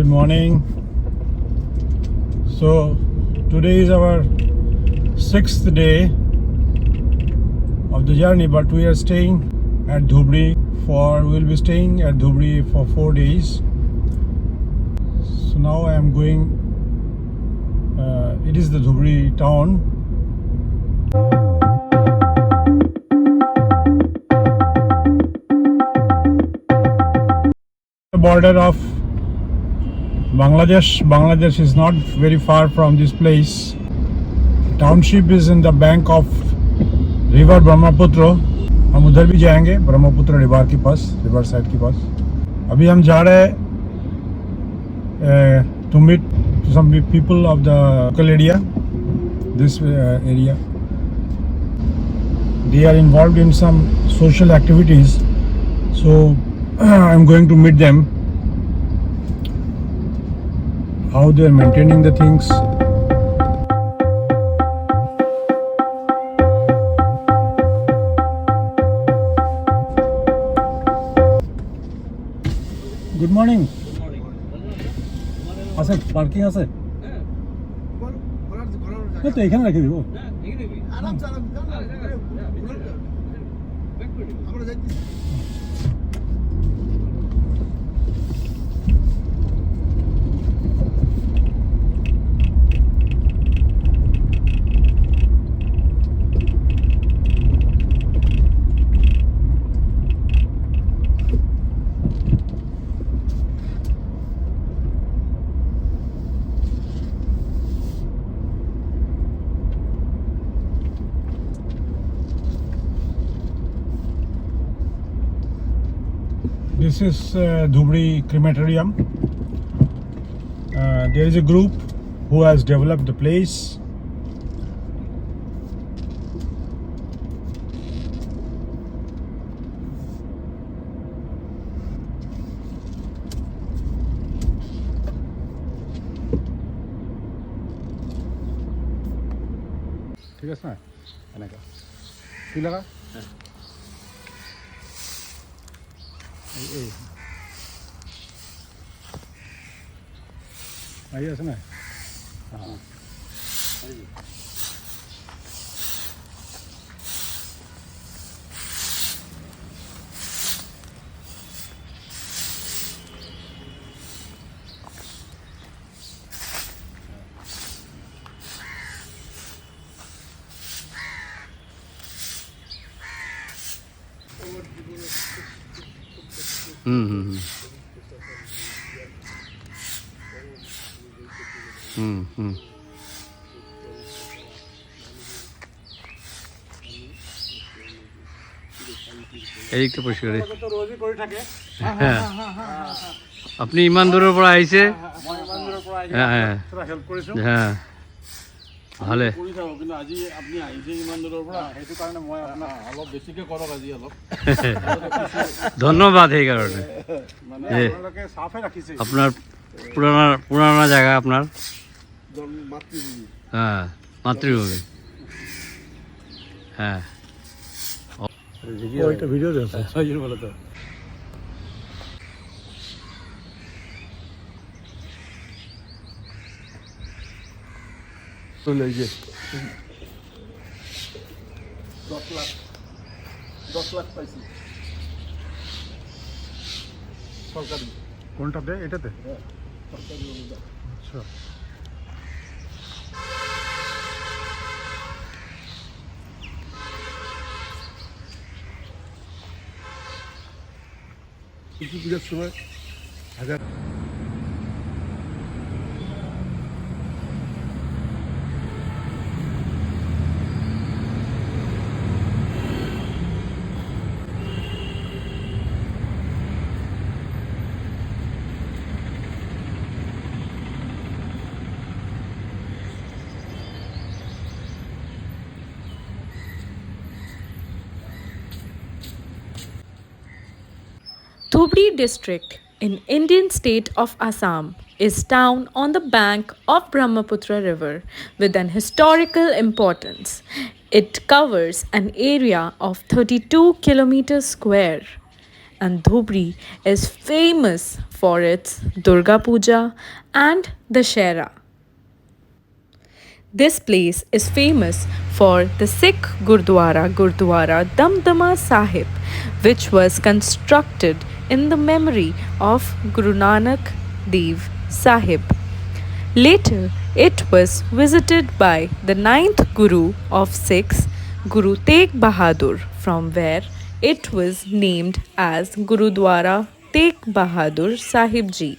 Good morning. So today is our 6th day of the journey, but we are staying at Dhubri we'll be staying at Dhubri for 4 days. So now I am going, it is the Dhubri town. The border of Bangladesh is not very far from this place. Township is in the bank of river Brahmaputra. हम उधर भी जाएंगे Brahmaputra river के पास, river side के पास. अभी हम जा रहे हैं to meet some people of the local area. This area, they are involved in some social activities, so I'm going to meet them. How they are maintaining the things. Good morning. আছে parking আছে? হ্যাঁ, তো এখানে রেখে দিব। আরাম চালান আমরা যাইতেছি। This is Dhubri crematorium. There is a group who has developed the place. ঠিক আছে না? এনেকা কি লাগা? আই আছে না? হ্যাঁ। এই তো পরিষ্কার আপনি ইমান দূৰৰ পৰা আহিছে। হ্যাঁ ভালে ধন্যবাদ সেইকাৰণে। আপোনাৰ পুরানা জায়গা আপনার, হ্যাঁ মাতৃভূমি। হ্যাঁ ভিডিও চলে গিয়ে 10 লাখ পাইছি সরকারি। কোনটাতে? এটাতে সরকারি অনুদান। আচ্ছা কিছু পূজার সময় হাজার Dhubri district in Indian state of Assam is town on the bank of Brahmaputra river with an historical importance. It covers an area of 32 kilometers square and Dhubri is famous for its Durga Puja and Dashera. This place is famous for the Sikh Gurdwara Damdama Sahib, which was constructed in the memory of Guru Nanak Dev Sahib. Later, it was visited by the ninth Guru of Sikhs, Guru Tegh Bahadur, from where it was named as Gurudwara Tegh Bahadur Sahib Ji.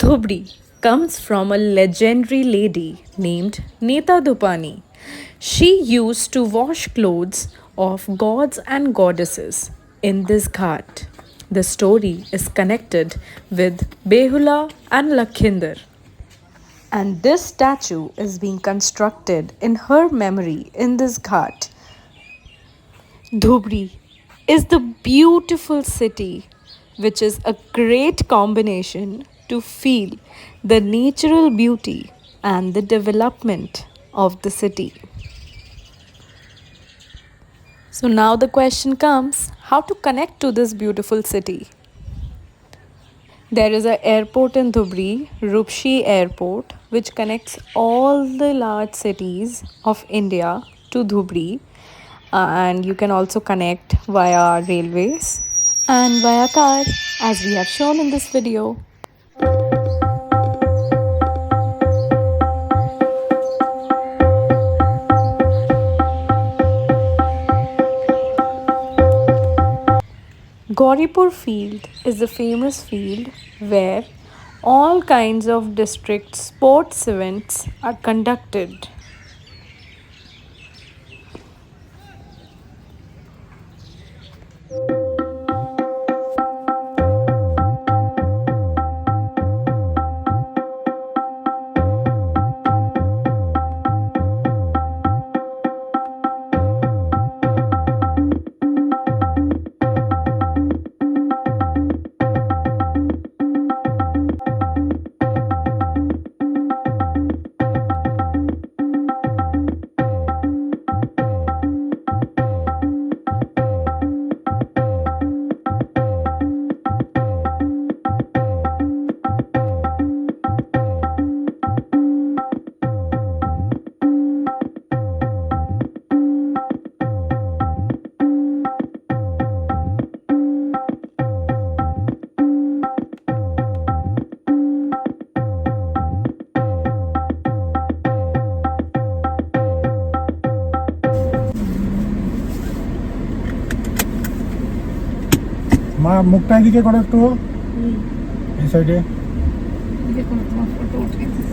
Dhubri comes from a legendary lady named Neta Dupani. She used to wash clothes of gods and goddesses in this ghat. The story is connected with Behula and Lakhinder. And this statue is being constructed in her memory in this ghat. Dhubri is the beautiful city, which is a great combination to feel the natural beauty and the development of the city. So now the question comes, how to connect to this beautiful city? There is an airport in Dhubri, Rupshi Airport, which connects all the large cities of India to Dhubri. And you can also connect via railways and via car, as we have shown in this video. Gauripur field is a famous field where all kinds of district sports events are conducted. মা মুখটা এদিকে করো একটু এই সাইডে দেখুন তোমার photo উঠে দিচ্ছি।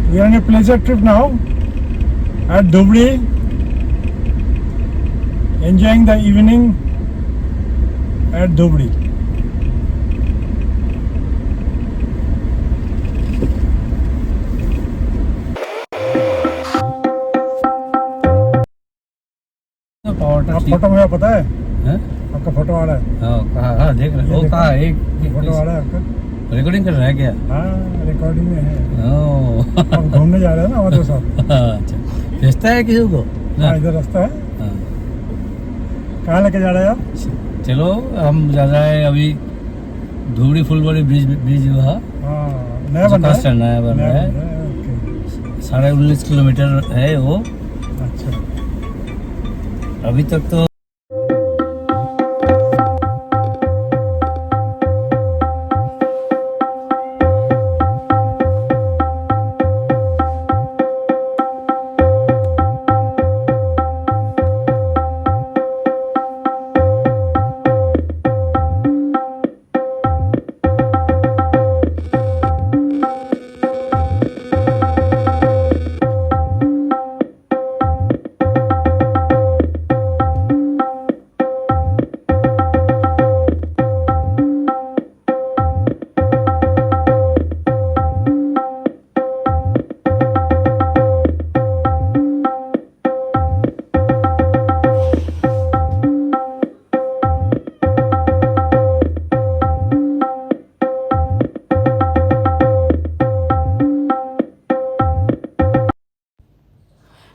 We are on a pleasure trip now at Dhubri, enjoying the evening at Dhubri. पावरटा आप फोटो में पता है है आपका फोटो आ रहा है हाँ कहाँ हाँ देख रहे ये वो देखो। कहाँ एक फोटो आ रहा है आपका रिकॉर्डिंग कर रहा है क्या हाँ रिकॉर्डिंग में है ओह आप घूमने जा रहे हैं ना हमारे साथ अच्छा भेजता है किसी को हाँ इधर रास्ता है हाँ। कहाँ लेके जा रहे हैं आप चलो हम जा रहे हैं अभी धुबरी फुलबाड़ी ब्रिज ब्रिज हुआ हाँ नया बन रहा है नया बन रहा है ओके 19.5 किलोमीटर है वो अच्छा अभी तक तो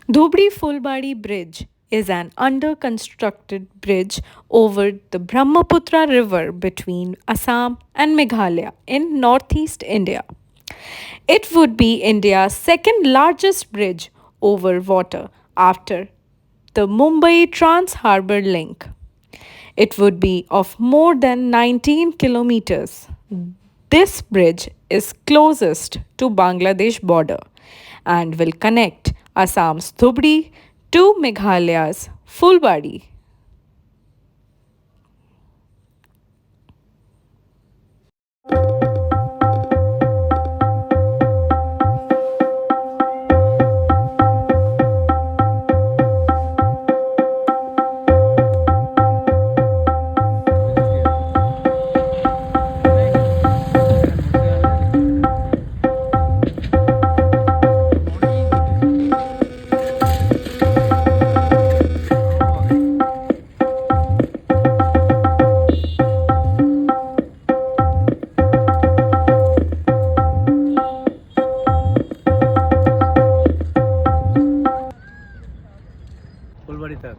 Dhubri Phulbari Bridge is an under constructed bridge over the Brahmaputra River between Assam and Meghalaya in northeast India. It would be India's second largest bridge over water after the Mumbai Trans Harbour Link. It would be of more than 19 kilometers. This bridge is closest to Bangladesh border and will connect Assam's Dhubri to Meghalaya's Phulbari. फुलबाड़ी तक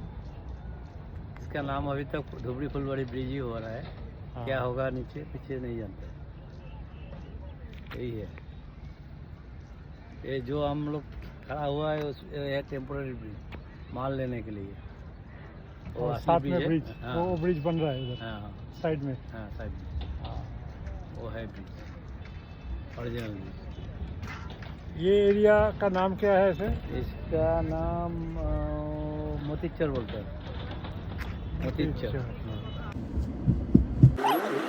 इसका नाम अभी तक धुबरी फुलबाड़ी bridge ही हो रहा है क्या होगा नीचे पीछे नहीं जानते यही है ये जो हम लोग खड़ा हुआ है उस है टेम्पोररी ब्रिज माल लेने के लिए वो और असली साथ में है। ब्रिज हाँ, वो ब्रिज बन रहा है इधर हाँ साइड में हाँ साइड में वो है ब्रिज ओरिजिनल ब्रिज ये एरिया का नाम क्या है सर इसका नाम मोतीचर बोलते हैं मोतीचर अच्छा। हाँ।